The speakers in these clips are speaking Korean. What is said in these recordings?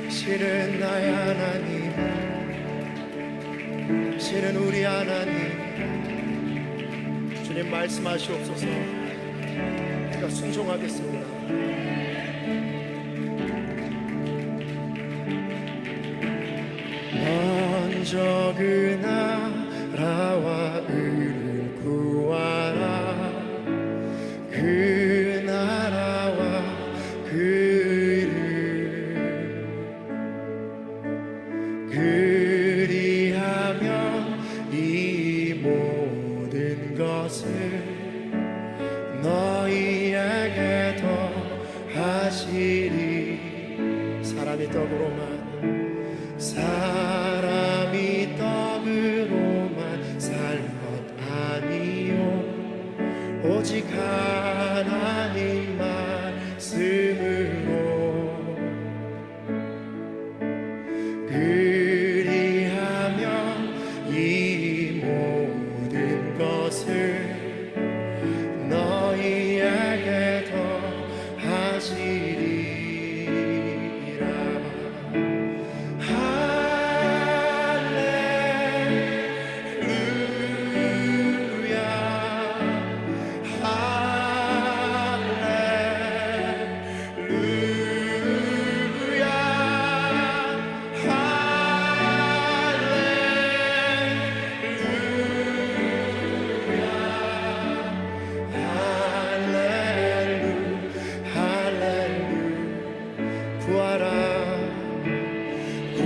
신은 나의 하나님, 신은 우리 하나님. 주님 말씀하시옵소서. 우리가 순종하겠습니다. 먼저 그 나라와 의를 구하라. 그 나라와 그 의를 그리하면 이 모든 것을 너희에게 더하시리. 사람이 떡으로만 살 것 아니요 오직 하나님 말씀으로 그리하면 이 모든 것을 너희에게 더하시리라.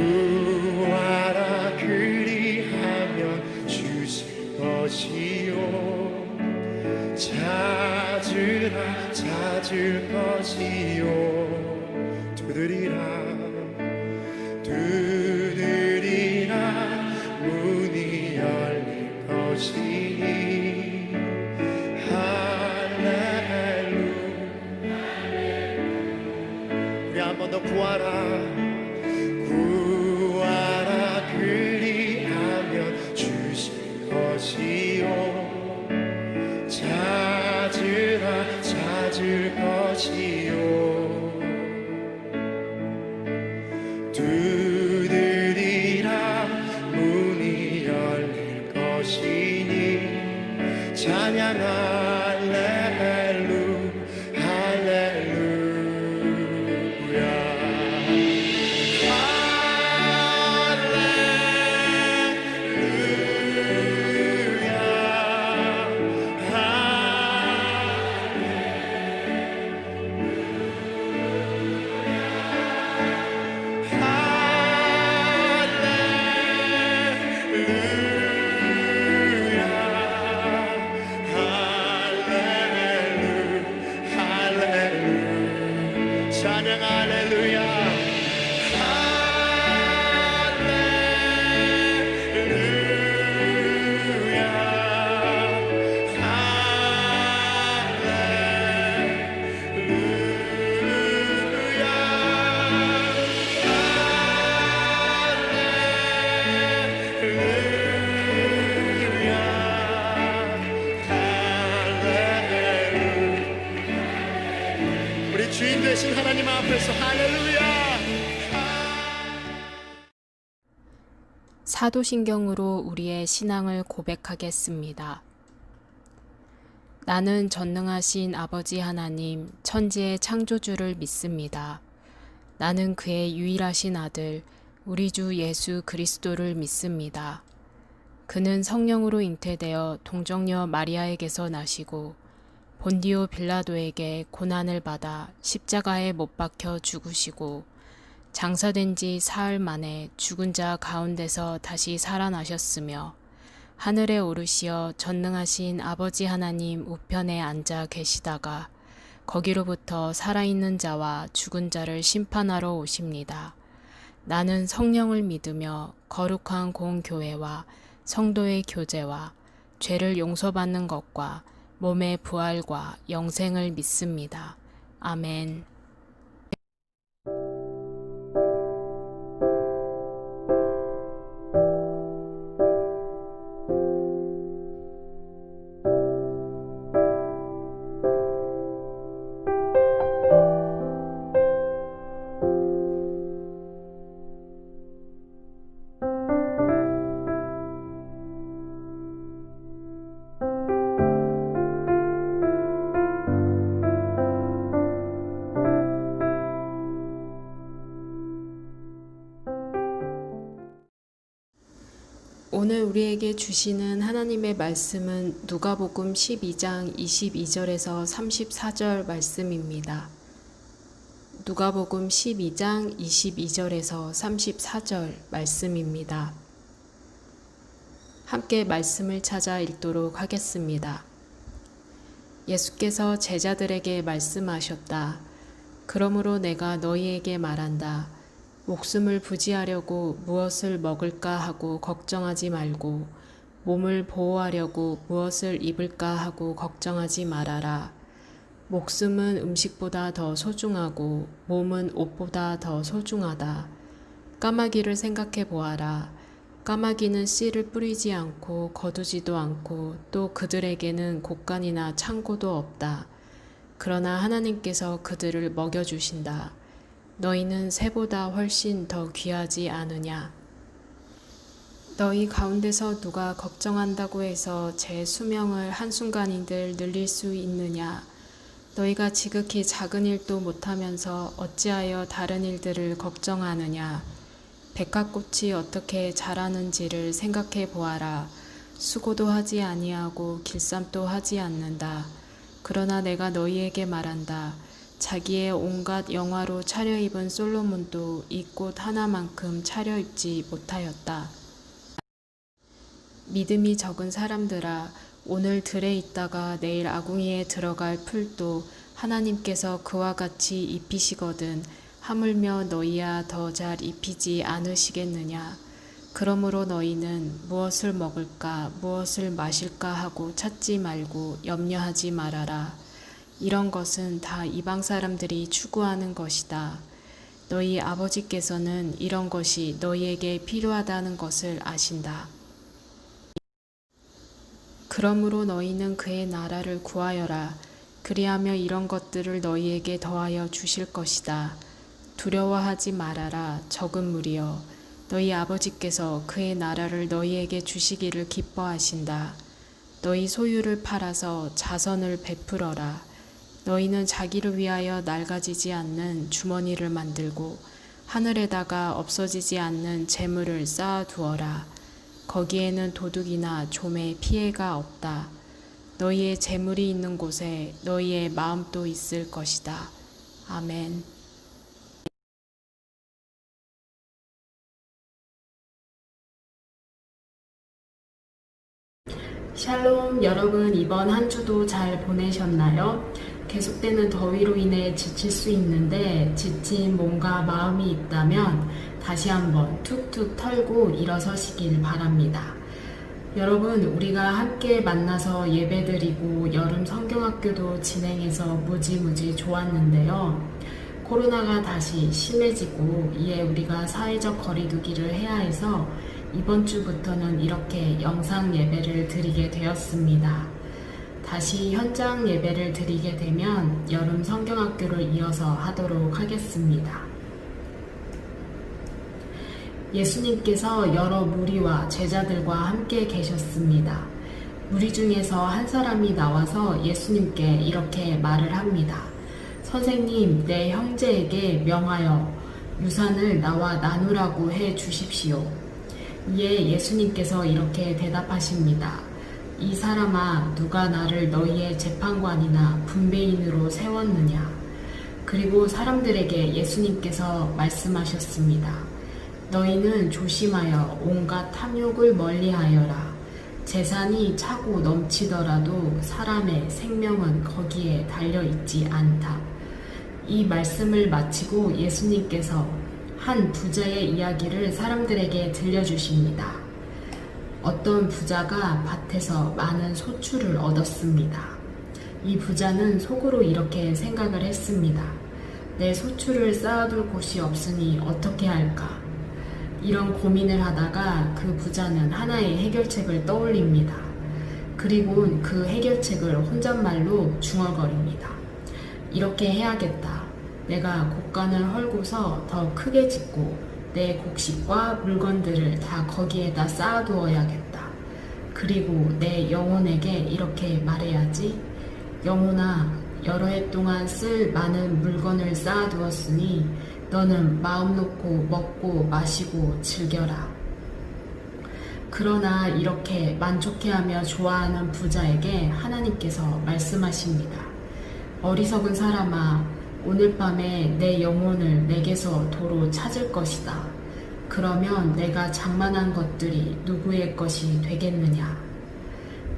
구하라 그리하면 주실 것이요 찾으라 찾을 것이요 두드리라 문이 열릴 것이니 할렐루야. 우리 한 번 더 구하라 그리하면 주실 것이요 찾으라 찾을 것이요 두드리라 문이 열릴 것이니 찬양 할렐루 할렐루야. 찬양 할렐루야. 주인 되신 하나님 앞에서 할렐루야. 사도신경으로 우리의 신앙을 고백하겠습니다. 나는 전능하신 아버지 하나님, 천지의 창조주를 믿습니다. 나는 그의 유일하신 아들, 우리 주 예수 그리스도를 믿습니다. 그는 성령으로 잉태되어 동정녀 마리아에게서 나시고 본디오 빌라도에게 고난을 받아 십자가에 못 박혀 죽으시고 장사된 지 사흘 만에 죽은 자 가운데서 다시 살아나셨으며 하늘에 오르시어 전능하신 아버지 하나님 우편에 앉아 계시다가 거기로부터 살아있는 자와 죽은 자를 심판하러 오십니다. 나는 성령을 믿으며 거룩한 공교회와 성도의 교제와 죄를 용서받는 것과 몸의 부활과 영생을 믿습니다. 아멘. 오늘 우리에게 주시는 하나님의 말씀은 누가복음 12장 22절에서 34절 말씀입니다. 누가복음 12장 22절에서 34절 말씀입니다. 함께 말씀을 찾아 읽도록 하겠습니다. 예수께서 제자들에게 말씀하셨다. 그러므로 내가 너희에게 말한다. 목숨을 부지하려고 무엇을 먹을까 하고 걱정하지 말고 몸을 보호하려고 무엇을 입을까 하고 걱정하지 말아라. 목숨은 음식보다 더 소중하고 몸은 옷보다 더 소중하다. 까마귀를 생각해 보아라. 까마귀는 씨를 뿌리지 않고 거두지도 않고 또 그들에게는 곡간이나 창고도 없다. 그러나 하나님께서 그들을 먹여주신다. 너희는 새보다 훨씬 더 귀하지 않으냐? 너희 가운데서 누가 걱정한다고 해서 제 수명을 한순간인들 늘릴 수 있느냐? 너희가 지극히 작은 일도 못하면서 어찌하여 다른 일들을 걱정하느냐? 백합꽃이 어떻게 자라는지를 생각해 보아라. 수고도 하지 아니하고 길쌈도 하지 않는다. 그러나 내가 너희에게 말한다. 자기의 온갖 영화로 차려입은 솔로몬도 이 꽃 하나만큼 차려입지 못하였다. 믿음이 적은 사람들아, 오늘 들에 있다가 내일 아궁이에 들어갈 풀도 하나님께서 그와 같이 입히시거든 하물며 너희야 더 잘 입히지 않으시겠느냐. 그러므로 너희는 무엇을 먹을까 무엇을 마실까 하고 찾지 말고 염려하지 말아라. 이런 것은 다 이방 사람들이 추구하는 것이다. 너희 아버지께서는 이런 것이 너희에게 필요하다는 것을 아신다. 그러므로 너희는 그의 나라를 구하여라. 그리하며 이런 것들을 너희에게 더하여 주실 것이다. 두려워하지 말아라. 적은 무리여. 너희 아버지께서 그의 나라를 너희에게 주시기를 기뻐하신다. 너희 소유를 팔아서 자선을 베풀어라. 너희는 자기를 위하여 낡아지지 않는 주머니를 만들고 하늘에다가 없어지지 않는 재물을 쌓아두어라. 거기에는 도둑이나 좀의 피해가 없다. 너희의 재물이 있는 곳에 너희의 마음도 있을 것이다. 아멘. 샬롬, 여러분 이번 한 주도 잘 보내셨나요? 계속되는 더위로 인해 지칠 수 있는데 지친 몸과 마음이 있다면 다시 한번 툭툭 털고 일어서시길 바랍니다. 여러분, 우리가 함께 만나서 예배드리고 여름 성경학교도 진행해서 무지무지 좋았는데요. 코로나가 다시 심해지고 이에 우리가 사회적 거리두기를 해야 해서 이번 주부터는 이렇게 영상 예배를 드리게 되었습니다. 다시 현장 예배를 드리게 되면 여름 성경학교를 이어서 하도록 하겠습니다. 예수님께서 여러 무리와 제자들과 함께 계셨습니다. 무리 중에서 한 사람이 나와서 예수님께 이렇게 말을 합니다. 선생님, 내 형제에게 명하여 유산을 나와 나누라고 해 주십시오. 이에 예수님께서 이렇게 대답하십니다. 이 사람아, 누가 나를 너희의 재판관이나 분배인으로 세웠느냐? 그리고 사람들에게 예수님께서 말씀하셨습니다. 너희는 조심하여 온갖 탐욕을 멀리하여라. 재산이 차고 넘치더라도 사람의 생명은 거기에 달려있지 않다. 이 말씀을 마치고 예수님께서 한 부자의 이야기를 사람들에게 들려주십니다. 어떤 부자가 밭에서 많은 소출을 얻었습니다. 이 부자는 속으로 이렇게 생각을 했습니다. 내 소출을 쌓아둘 곳이 없으니 어떻게 할까? 이런 고민을 하다가 그 부자는 하나의 해결책을 떠올립니다. 그리고 그 해결책을 혼잣말로 중얼거립니다. 이렇게 해야겠다. 내가 곡간을 헐고서 더 크게 짓고 내 곡식과 물건들을 다 거기에다 쌓아두어야겠다. 그리고 내 영혼에게 이렇게 말해야지. 영혼아, 여러 해 동안 쓸 많은 물건을 쌓아두었으니 너는 마음 놓고 먹고 마시고 즐겨라. 그러나 이렇게 만족해하며 좋아하는 부자에게 하나님께서 말씀하십니다. 어리석은 사람아, 오늘 밤에 내 영혼을 내게서 도로 찾을 것이다. 그러면 내가 장만한 것들이 누구의 것이 되겠느냐?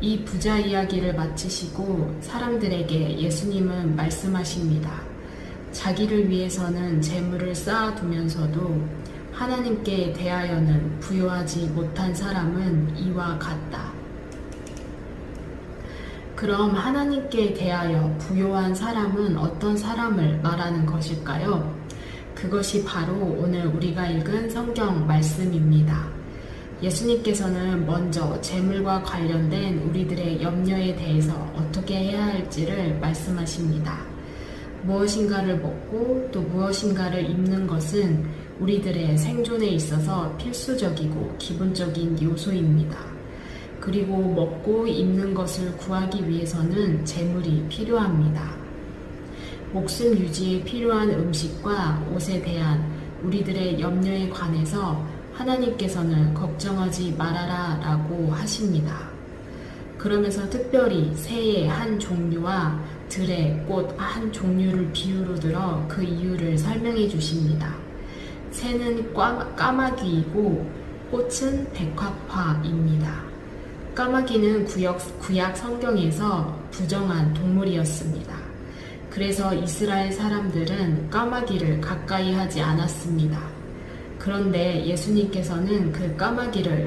이 부자 이야기를 마치시고 사람들에게 예수님은 말씀하십니다. 자기를 위해서는 재물을 쌓아두면서도 하나님께 대하여는 부요하지 못한 사람은 이와 같다. 그럼 하나님께 대하여 부요한 사람은 어떤 사람을 말하는 것일까요? 그것이 바로 오늘 우리가 읽은 성경 말씀입니다. 예수님께서는 먼저 재물과 관련된 우리들의 염려에 대해서 어떻게 해야 할지를 말씀하십니다. 무엇인가를 먹고 또 무엇인가를 입는 것은 우리들의 생존에 있어서 필수적이고 기본적인 요소입니다. 그리고 먹고 입는 것을 구하기 위해서는 재물이 필요합니다. 목숨 유지에 필요한 음식과 옷에 대한 우리들의 염려에 관해서 하나님께서는 걱정하지 말아라 라고 하십니다. 그러면서 특별히 새의 한 종류와 들의 꽃 한 종류를 비유로 들어 그 이유를 설명해 주십니다. 새는 까마귀이고 꽃은 백합화입니다. 까마귀는 구약 성경에서 부정한 동물이었습니다. 그래서 이스라엘 사람들은 까마귀를 가까이 하지 않았습니다. 그런데 예수님께서는 그 까마귀가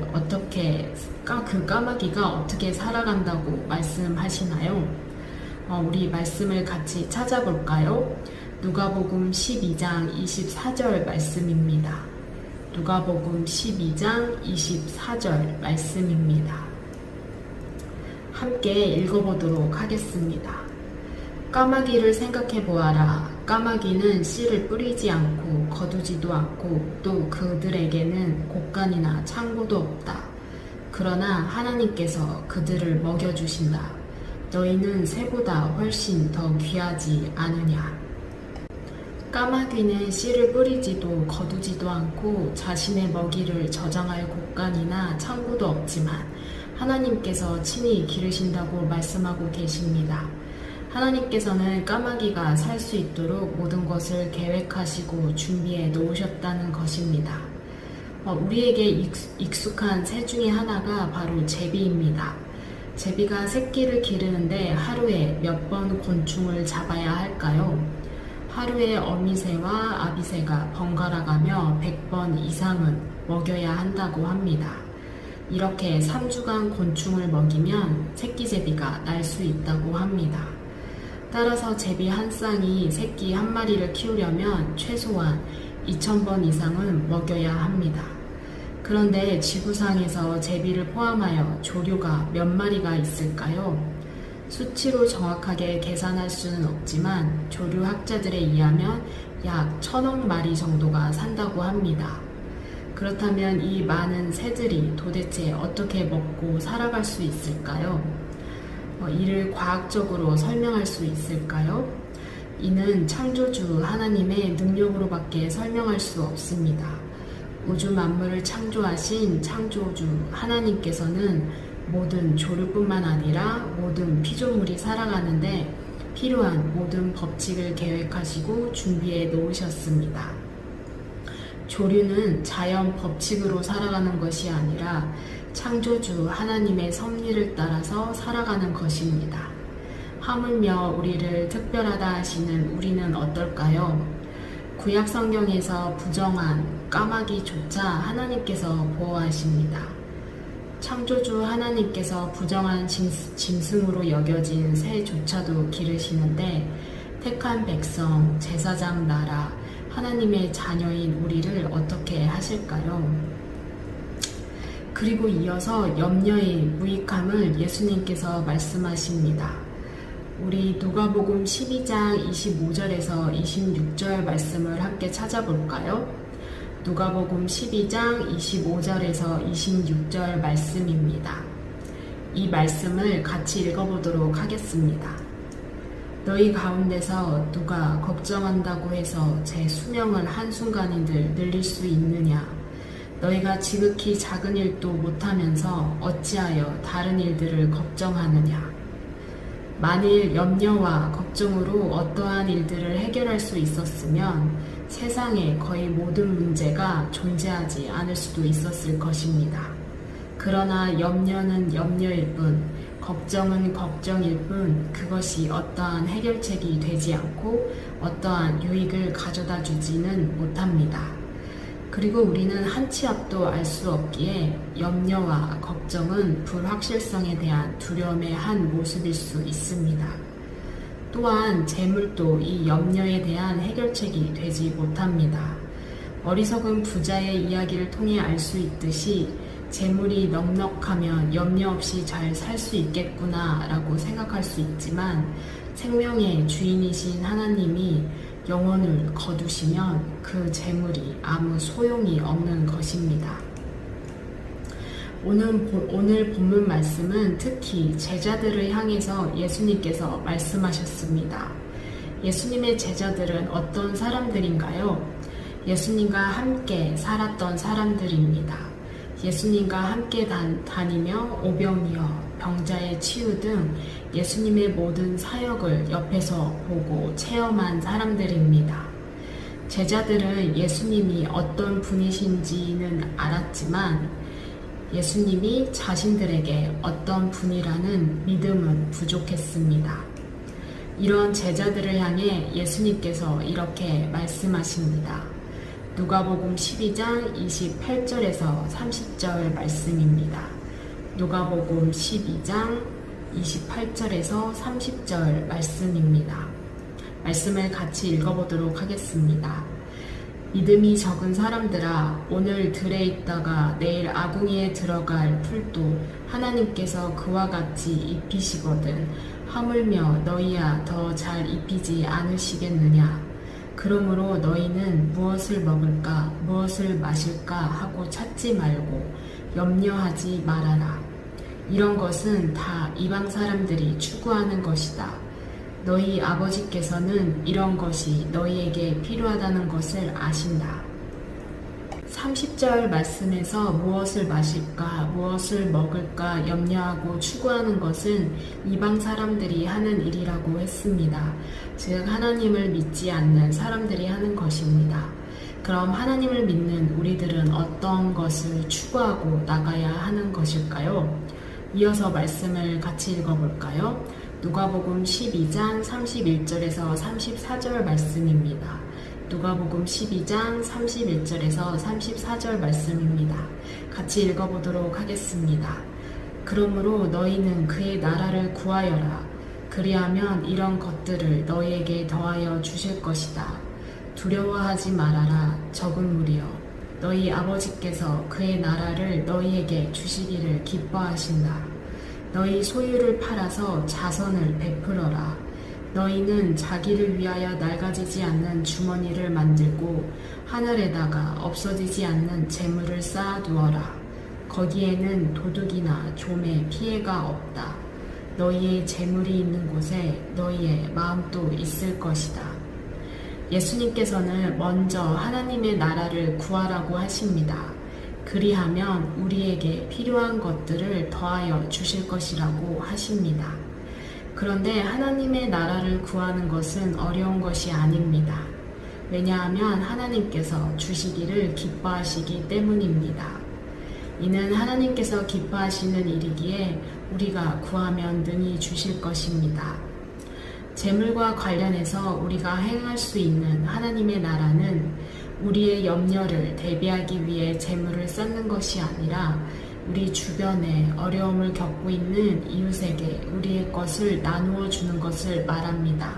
어떻게 살아간다고 말씀하시나요? 우리 말씀을 같이 찾아볼까요? 누가복음 12장 24절 말씀입니다. 누가복음 12장 24절 말씀입니다. 함께 읽어보도록 하겠습니다. 까마귀를 생각해 보아라. 까마귀는 씨를 뿌리지 않고 거두지도 않고 또 그들에게는 곡간이나 창고도 없다. 그러나 하나님께서 그들을 먹여주신다. 너희는 새보다 훨씬 더 귀하지 않으냐. 까마귀는 씨를 뿌리지도 거두지도 않고 자신의 먹이를 저장할 곡간이나 창고도 없지만 하나님께서 친히 기르신다고 말씀하고 계십니다. 하나님께서는 까마귀가 살 수 있도록 모든 것을 계획하시고 준비해 놓으셨다는 것입니다. 우리에게 익숙한 새 중에 하나가 바로 제비입니다. 제비가 새끼를 기르는데 하루에 몇 번 곤충을 잡아야 할까요? 하루에 어미새와 아비새가 번갈아 가며 100번 이상은 먹여야 한다고 합니다. 이렇게 3주간 곤충을 먹이면 새끼 제비가 날 수 있다고 합니다. 따라서 제비 한 쌍이 새끼 한 마리를 키우려면 최소한 2000번 이상은 먹여야 합니다. 그런데 지구상에서 제비를 포함하여 조류가 몇 마리가 있을까요? 수치로 정확하게 계산할 수는 없지만 조류 학자들에 의하면 약 1000억 마리 정도가 산다고 합니다. 그렇다면 이 많은 새들이 도대체 어떻게 먹고 살아갈 수 있을까요? 이를 과학적으로 설명할 수 있을까요? 이는 창조주 하나님의 능력으로밖에 설명할 수 없습니다. 우주 만물을 창조하신 창조주 하나님께서는 모든 조류뿐만 아니라 모든 피조물이 살아가는데 필요한 모든 법칙을 계획하시고 준비해 놓으셨습니다. 조류는 자연 법칙으로 살아가는 것이 아니라 창조주 하나님의 섭리를 따라서 살아가는 것입니다. 하물며 우리를 특별하다 하시는 우리는 어떨까요? 구약 성경에서 부정한 까마귀조차 하나님께서 보호하십니다. 창조주 하나님께서 부정한 짐승으로 여겨진 새조차도 기르시는데 택한 백성, 제사장 나라, 하나님의 자녀인 우리를 어떻게 하실까요? 그리고 이어서 염려의 무익함을 예수님께서 말씀하십니다. 우리 누가복음 12장 25절에서 26절 말씀을 함께 찾아볼까요? 누가복음 12장 25절에서 26절 말씀입니다. 이 말씀을 같이 읽어보도록 하겠습니다. 너희 가운데서 누가 걱정한다고 해서 제 수명을 한순간인들 늘릴 수 있느냐? 너희가 지극히 작은 일도 못하면서 어찌하여 다른 일들을 걱정하느냐? 만일 염려와 걱정으로 어떠한 일들을 해결할 수 있었으면 세상의 거의 모든 문제가 존재하지 않을 수도 있었을 것입니다. 그러나 염려는 염려일 뿐, 걱정은 걱정일 뿐, 그것이 어떠한 해결책이 되지 않고 어떠한 유익을 가져다 주지는 못합니다. 그리고 우리는 한 치 앞도 알 수 없기에 염려와 걱정은 불확실성에 대한 두려움의 한 모습일 수 있습니다. 또한 재물도 이 염려에 대한 해결책이 되지 못합니다. 어리석은 부자의 이야기를 통해 알 수 있듯이 재물이 넉넉하면 염려 없이 잘 살 수 있겠구나 라고 생각할 수 있지만 생명의 주인이신 하나님이 영혼을 거두시면 그 재물이 아무 소용이 없는 것입니다. 오늘 본문 말씀은 특히 제자들을 향해서 예수님께서 말씀하셨습니다. 예수님의 제자들은 어떤 사람들인가요? 예수님과 함께 살았던 사람들입니다. 예수님과 함께 다니며 오병이어, 병자의 치유 등 예수님의 모든 사역을 옆에서 보고 체험한 사람들입니다. 제자들은 예수님이 어떤 분이신지는 알았지만 예수님이 자신들에게 어떤 분이라는 믿음은 부족했습니다. 이런 제자들을 향해 예수님께서 이렇게 말씀하십니다. 누가복음 12장 28절에서 30절 말씀입니다. 누가복음 12장 28절에서 30절 말씀입니다. 말씀을 같이 읽어보도록 하겠습니다. 믿음이 적은 사람들아, 오늘 들에 있다가 내일 아궁이에 들어갈 풀도 하나님께서 그와 같이 입히시거든 하물며 너희야 더 잘 입히지 않으시겠느냐? 그러므로 너희는 무엇을 먹을까, 무엇을 마실까 하고 찾지 말고 염려하지 말아라. 이런 것은 다 이방 사람들이 추구하는 것이다. 너희 아버지께서는 이런 것이 너희에게 필요하다는 것을 아신다. 30절 말씀에서 무엇을 마실까, 무엇을 먹을까 염려하고 추구하는 것은 이방 사람들이 하는 일이라고 했습니다. 즉 하나님을 믿지 않는 사람들이 하는 것입니다. 그럼 하나님을 믿는 우리들은 어떤 것을 추구하고 나가야 하는 것일까요? 이어서 말씀을 같이 읽어볼까요? 누가복음 12장 31절에서 34절 말씀입니다. 누가복음 12장 31절에서 34절 말씀입니다. 같이 읽어보도록 하겠습니다. 그러므로 너희는 그의 나라를 구하여라. 그리하면 이런 것들을 너희에게 더하여 주실 것이다. 두려워하지 말아라. 적은 무리여. 너희 아버지께서 그의 나라를 너희에게 주시기를 기뻐하신다. 너희 소유를 팔아서 자선을 베풀어라. 너희는 자기를 위하여 낡아지지 않는 주머니를 만들고 하늘에다가 없어지지 않는 재물을 쌓아두어라. 거기에는 도둑이나 좀의 피해가 없다. 너희의 재물이 있는 곳에 너희의 마음도 있을 것이다. 예수님께서는 먼저 하나님의 나라를 구하라고 하십니다. 그리하면 우리에게 필요한 것들을 더하여 주실 것이라고 하십니다. 그런데 하나님의 나라를 구하는 것은 어려운 것이 아닙니다. 왜냐하면 하나님께서 주시기를 기뻐하시기 때문입니다. 이는 하나님께서 기뻐하시는 일이기에 우리가 구하면 능히 주실 것입니다. 재물과 관련해서 우리가 행할 수 있는 하나님의 나라는 우리의 염려를 대비하기 위해 재물을 쌓는 것이 아니라 우리 주변에 어려움을 겪고 있는 이웃에게 우리의 것을 나누어 주는 것을 말합니다.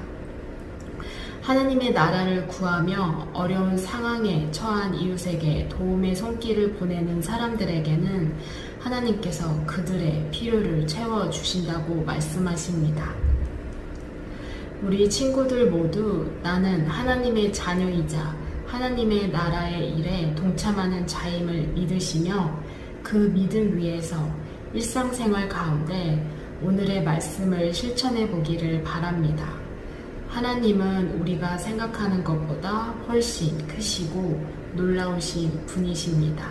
하나님의 나라를 구하며 어려운 상황에 처한 이웃에게 도움의 손길을 보내는 사람들에게는 하나님께서 그들의 필요를 채워주신다고 말씀하십니다. 우리 친구들 모두 나는 하나님의 자녀이자 하나님의 나라의 일에 동참하는 자임을 믿으시며 그 믿음 위에서 일상생활 가운데 오늘의 말씀을 실천해 보기를 바랍니다. 하나님은 우리가 생각하는 것보다 훨씬 크시고 놀라우신 분이십니다.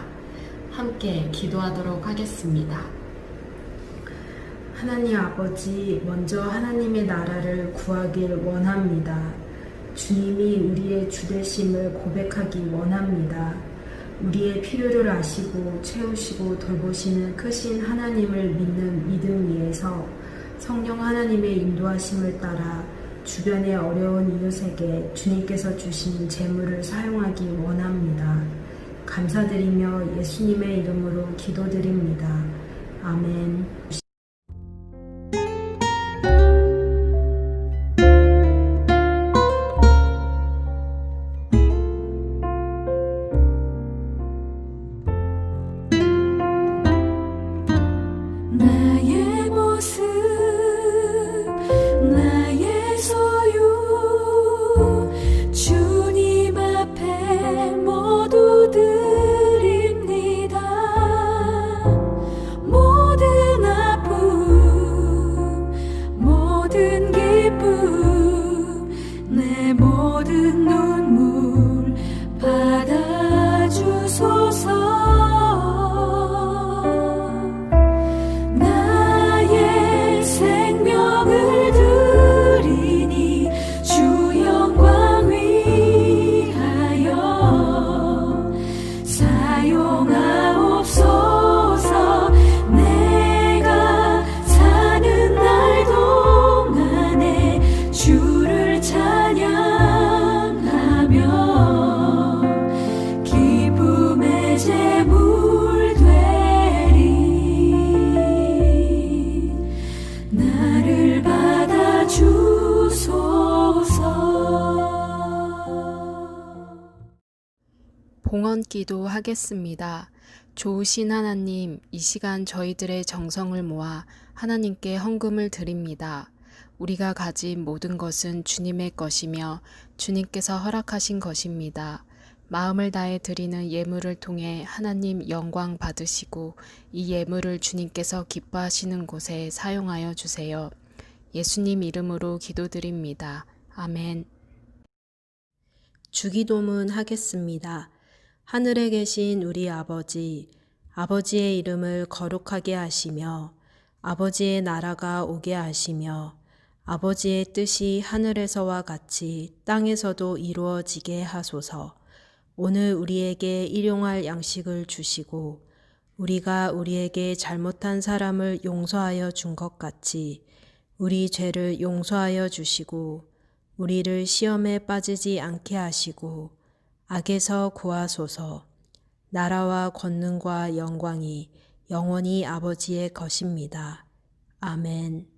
함께 기도하도록 하겠습니다. 하나님 아버지, 먼저 하나님의 나라를 구하길 원합니다. 주님이 우리의 주되심을 고백하기 원합니다. 우리의 필요를 아시고 채우시고 돌보시는 크신 하나님을 믿는 믿음 위에서 성령 하나님의 인도하심을 따라 주변의 어려운 이웃에게 주님께서 주신 재물을 사용하기 원합니다. 감사드리며 예수님의 이름으로 기도드립니다. 아멘. 나의 모습 나의 소유 주님 앞에 모두 드립니다. 모든 아픔 모든 기쁨 내 모든 눈물 받아주소서. 봉헌기도 하겠습니다. 좋으신 하나님, 이 시간 저희들의 정성을 모아 하나님께 헌금을 드립니다. 우리가 가진 모든 것은 주님의 것이며 주님께서 허락하신 것입니다. 마음을 다해 드리는 예물을 통해 하나님 영광 받으시고 이 예물을 주님께서 기뻐하시는 곳에 사용하여 주세요. 예수님 이름으로 기도드립니다. 아멘. 주기도문 하겠습니다. 하늘에 계신 우리 아버지, 아버지의 이름을 거룩하게 하시며 아버지의 나라가 오게 하시며 아버지의 뜻이 하늘에서와 같이 땅에서도 이루어지게 하소서. 오늘 우리에게 일용할 양식을 주시고 우리가 우리에게 잘못한 사람을 용서하여 준 것 같이 우리 죄를 용서하여 주시고 우리를 시험에 빠지지 않게 하시고 악에서 구하소서. 나라와 권능과 영광이 영원히 아버지의 것입니다. 아멘.